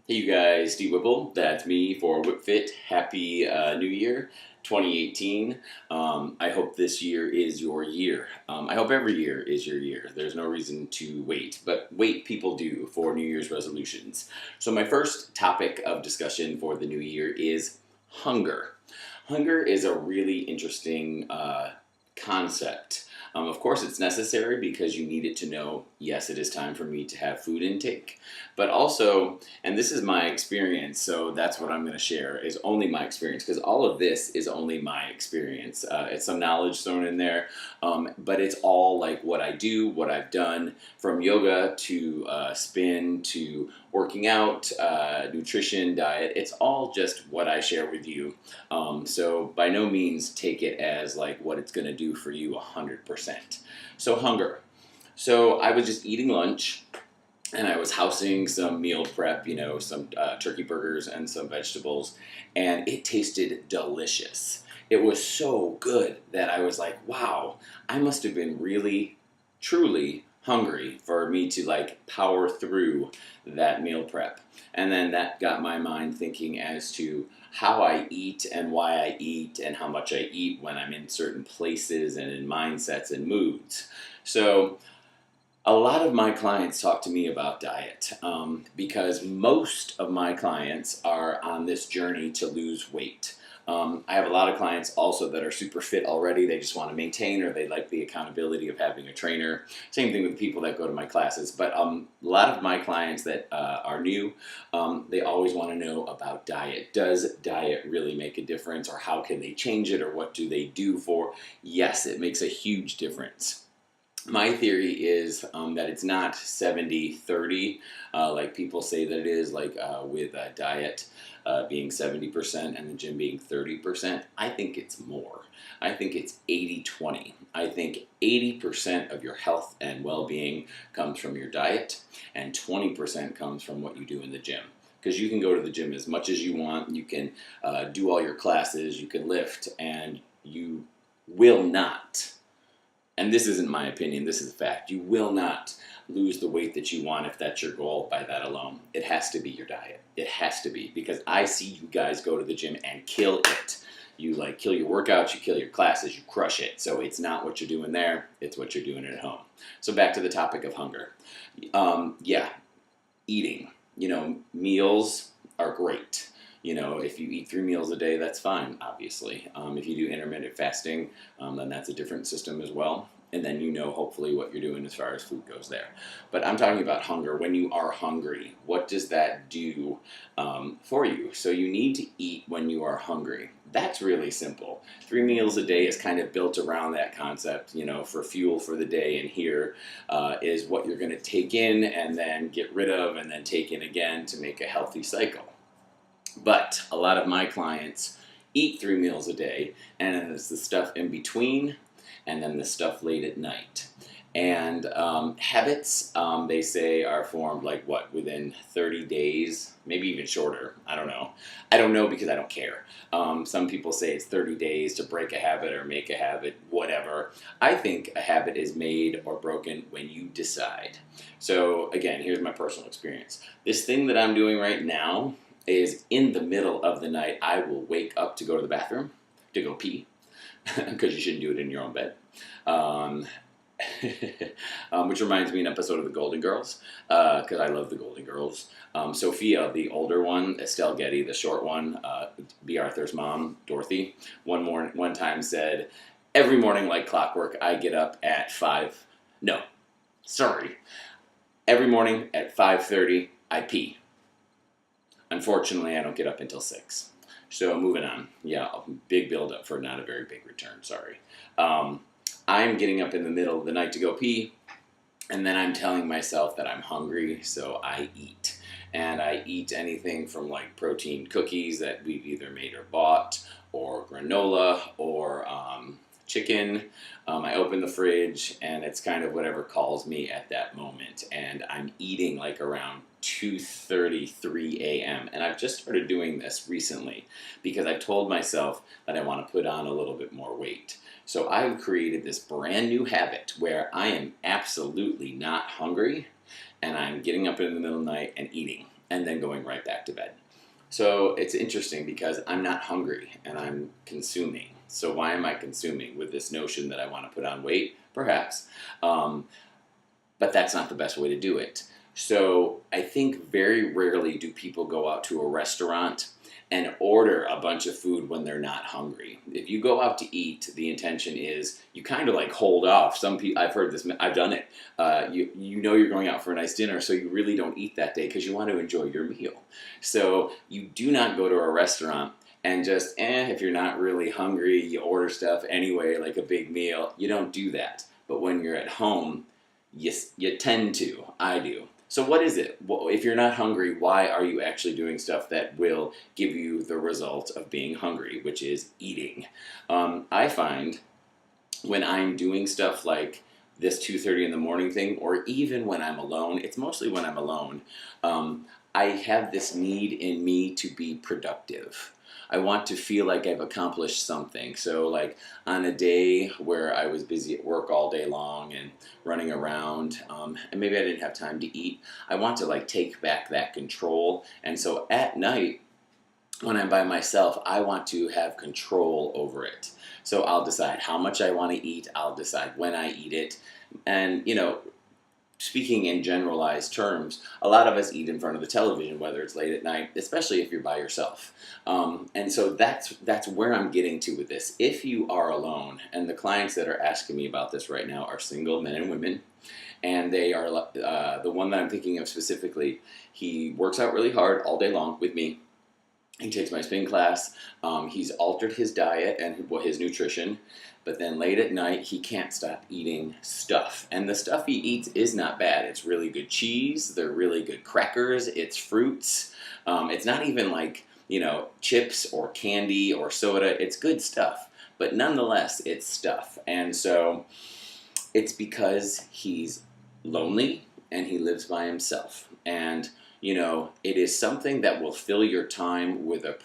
Hey you guys, Steve Whipple, that's me for WHIPFIT. Happy New Year, 2018. I hope this year is your year. I hope every year is your year. There's no reason to wait, but wait people do for New Year's resolutions. So my first topic of discussion for the new year is hunger. Hunger is a really interesting concept. Of course, it's necessary because you need it to know, yes, it is time for me to have food intake. But also, and this is my experience, so that's what I'm going to share, is only my experience, because all of this is only my experience. It's some knowledge thrown in there, but it's all like what I do, what I've done, from yoga to spin to working out, nutrition, diet. It's all just what I share with you. So by no means take it as like what it's going to do for you 100%. So hunger. So I was just eating lunch and I was housing some meal prep, some turkey burgers and some vegetables, and it tasted delicious. It was so good that I was like, wow, I must have been really, truly hungry for me to like power through that meal prep. And then that got my mind thinking as to how I eat and why I eat and how much I eat when I'm in certain places and in mindsets and moods. So a lot of my clients talk to me about diet because most of my clients are on this journey to lose weight. I have a lot of clients also that are super fit already. They just want to maintain, or they like the accountability of having a trainer. Same thing with people that go to my classes. But a lot of my clients that are new, they always want to know about diet. Does diet really make a difference, or how can they change it, or what do they do for? Yes, it makes a huge difference. My theory is that it's not 70-30 like people say that it is, like with diet being 70% and the gym being 30%. I think it's more. I think it's 80-20. I think 80% of your health and well-being comes from your diet, and 20% comes from what you do in the gym. Because you can go to the gym as much as you want, you can do all your classes, you can lift, and you will not, and this isn't my opinion, this is a fact, you will not lose the weight that you want if that's your goal by that alone. It has to be your diet. It has to be, because I see you guys go to the gym and kill it. You like kill your workouts, you kill your classes, you crush it. So it's not what you're doing there, it's what you're doing at home. So back to the topic of hunger. Eating. Meals are great. If you eat 3 meals a day, that's fine, obviously. If you do intermittent fasting, then that's a different system as well. And then hopefully what you're doing as far as food goes there. But I'm talking about hunger. When you are hungry, what does that do for you? So you need to eat when you are hungry. That's really simple. 3 meals a day is kind of built around that concept, for fuel for the day. And here is what you're going to take in and then get rid of and then take in again to make a healthy cycle. But a lot of my clients eat 3 meals a day, and then there's the stuff in between, and then the stuff late at night. And habits, they say, are formed within 30 days, maybe even shorter. I don't know. I don't know because I don't care. Some people say it's 30 days to break a habit or make a habit, whatever. I think a habit is made or broken when you decide. So again, here's my personal experience. This thing that I'm doing right now is in the middle of the night, I will wake up to go to the bathroom, to go pee, because you shouldn't do it in your own bed. Which reminds me of an episode of The Golden Girls, because I love The Golden Girls. Sophia, the older one, Estelle Getty, the short one, B. Arthur's mom, Dorothy, one time said, every morning like clockwork, I get up at every morning at 5:30, I pee. Unfortunately, I don't get up until 6. So moving on. Yeah, big build up for not a very big return, sorry. I'm getting up in the middle of the night to go pee, and then I'm telling myself that I'm hungry, so I eat. And I eat anything from like protein cookies that we've either made or bought, or granola, or chicken. I open the fridge, and it's kind of whatever calls me at that moment. And I'm eating like around 2:33 a.m. And I've just started doing this recently because I've told myself that I want to put on a little bit more weight. So I've created this brand new habit where I am absolutely not hungry, and I'm getting up in the middle of the night and eating. and then going right back to bed. So it's interesting because I'm not hungry and I'm consuming. So why am I consuming with this notion that I want to put on weight? Perhaps. Um, but that's not the best way to do it. So I think very rarely do people go out to a restaurant and order a bunch of food when they're not hungry. If you go out to eat, the intention is you kind of like hold off. Some people, I've heard this, I've done it. You know you're going out for a nice dinner, so you really don't eat that day because you want to enjoy your meal. So you do not go to a restaurant and just, if you're not really hungry, you order stuff anyway, like a big meal. You don't do that. But when you're at home, you tend to. I do. So what is it? Well, if you're not hungry, why are you actually doing stuff that will give you the result of being hungry, which is eating? I find when I'm doing stuff like this 2:30 in the morning thing, or even when I'm alone, it's mostly when I'm alone, I have this need in me to be productive. I want to feel like I've accomplished something. So like on a day where I was busy at work all day long and running around, and maybe I didn't have time to eat, I want to like take back that control. And so at night, when I'm by myself, I want to have control over it. So I'll decide how much I want to eat, I'll decide when I eat it. And, speaking in generalized terms, a lot of us eat in front of the television, whether it's late at night, especially if you're by yourself. And so that's where I'm getting to with this. If you are alone, and the clients that are asking me about this right now are single men and women, and they are the one that I'm thinking of specifically, he works out really hard all day long with me. He takes my spin class. He's altered his diet and his nutrition, but then late at night he can't stop eating stuff. And the stuff he eats is not bad. It's really good cheese. They're really good crackers. It's fruits. It's not even like chips or candy or soda. It's good stuff, but nonetheless, it's stuff. And so it's because he's lonely and he lives by himself. And it is something that will fill your time with a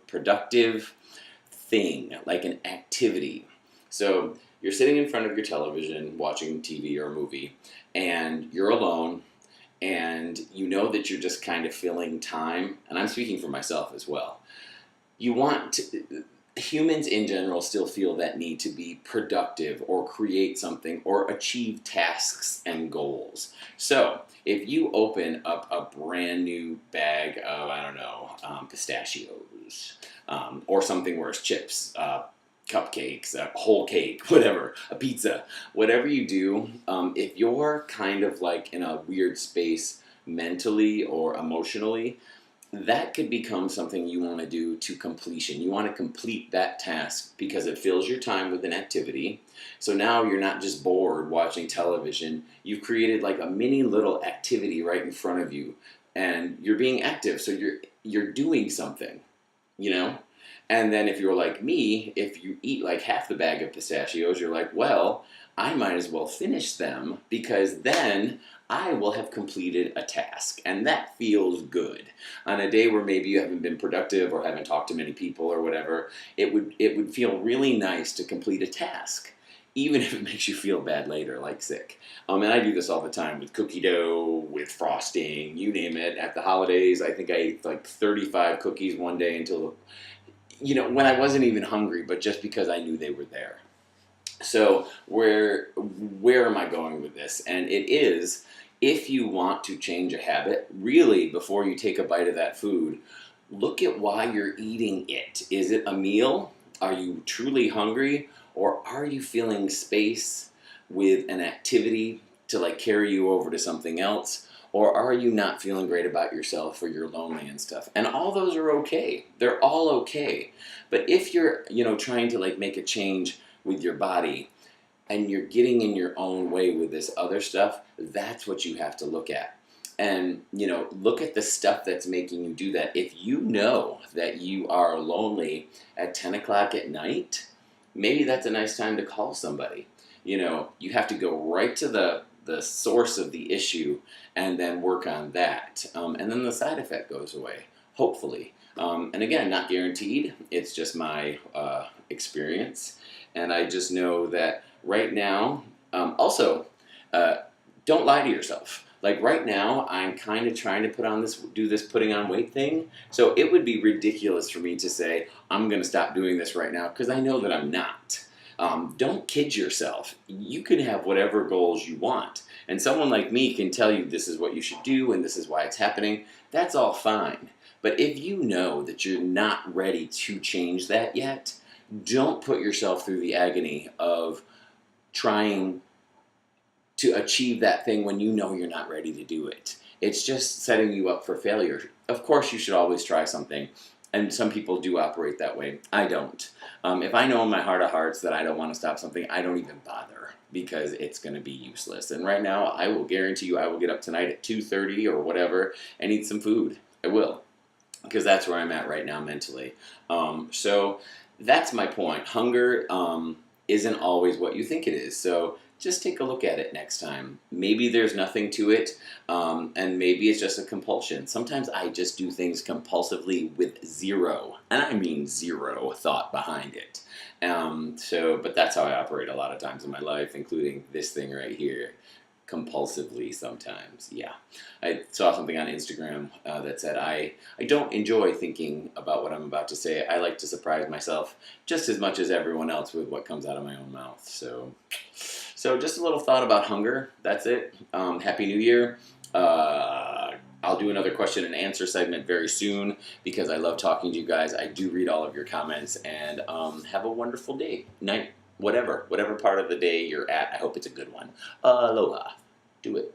productive thing, like an activity. So you're sitting in front of your television watching TV or a movie, and you're alone, and you know that you're just kind of filling time, and I'm speaking for myself as well. Humans in general still feel that need to be productive or create something or achieve tasks and goals. So if you open up a brand new bag of, I don't know, pistachios, or something where it's chips, cupcakes, a whole cake, whatever, a pizza, whatever you do, if you're kind of like in a weird space mentally or emotionally, that could become something you want to do to completion. You want to complete that task because it fills your time with an activity. So now you're not just bored watching television. You've created like a mini little activity right in front of you, and you're being active. So you're doing something, And then if you're like me, if you eat like half the bag of pistachios, you're like, well, I might as well finish them because then I will have completed a task, and that feels good. On a day where maybe you haven't been productive or haven't talked to many people or whatever, it would feel really nice to complete a task, even if it makes you feel bad later, like sick. And I do this all the time with cookie dough, with frosting, you name it. At the holidays, I think I ate like 35 cookies one day until, when I wasn't even hungry, but just because I knew they were there. So where am I going with this? And it is, if you want to change a habit, really before you take a bite of that food, look at why you're eating it. Is it a meal? Are you truly hungry? Or are you feeling space with an activity to like carry you over to something else? Or are you not feeling great about yourself, or you're lonely and stuff? And all those are okay. They're all okay. But if you're, trying to like make a change with your body, and you're getting in your own way with this other stuff, that's what you have to look at. And, look at the stuff that's making you do that. If you know that you are lonely at 10 o'clock at night, maybe that's a nice time to call somebody. You have to go right to the source of the issue and then work on that. And then the side effect goes away, hopefully. And again, not guaranteed. It's just my experience. And I just know that right now, also, don't lie to yourself. Like right now, I'm kind of trying to do this putting on weight thing. So it would be ridiculous for me to say, I'm going to stop doing this right now because I know that I'm not. Don't kid yourself. You can have whatever goals you want. And someone like me can tell you this is what you should do and this is why it's happening. That's all fine. But if you know that you're not ready to change that yet, don't put yourself through the agony of trying to achieve that thing when you know you're not ready to do it. It's just setting you up for failure. Of course, you should always try something, and some people do operate that way. I don't. If I know in my heart of hearts that I don't want to stop something, I don't even bother because it's going to be useless. And right now, I will guarantee you I will get up tonight at 2:30 or whatever and eat some food. I will, because that's where I'm at right now mentally. So that's my point. Hunger isn't always what you think it is. So just take a look at it next time. Maybe there's nothing to it, and maybe it's just a compulsion. Sometimes I just do things compulsively with zero, and I mean zero thought behind it. But that's how I operate a lot of times in my life, including this thing right here. Compulsively sometimes, yeah. I saw something on Instagram that said I don't enjoy thinking about what I'm about to say. I like to surprise myself just as much as everyone else with what comes out of my own mouth. So just a little thought about hunger. That's it. Happy New Year. I'll do another question and answer segment very soon because I love talking to you guys. I do read all of your comments, and have a wonderful day, night, whatever part of the day you're at. I hope it's a good one. Aloha. Do it.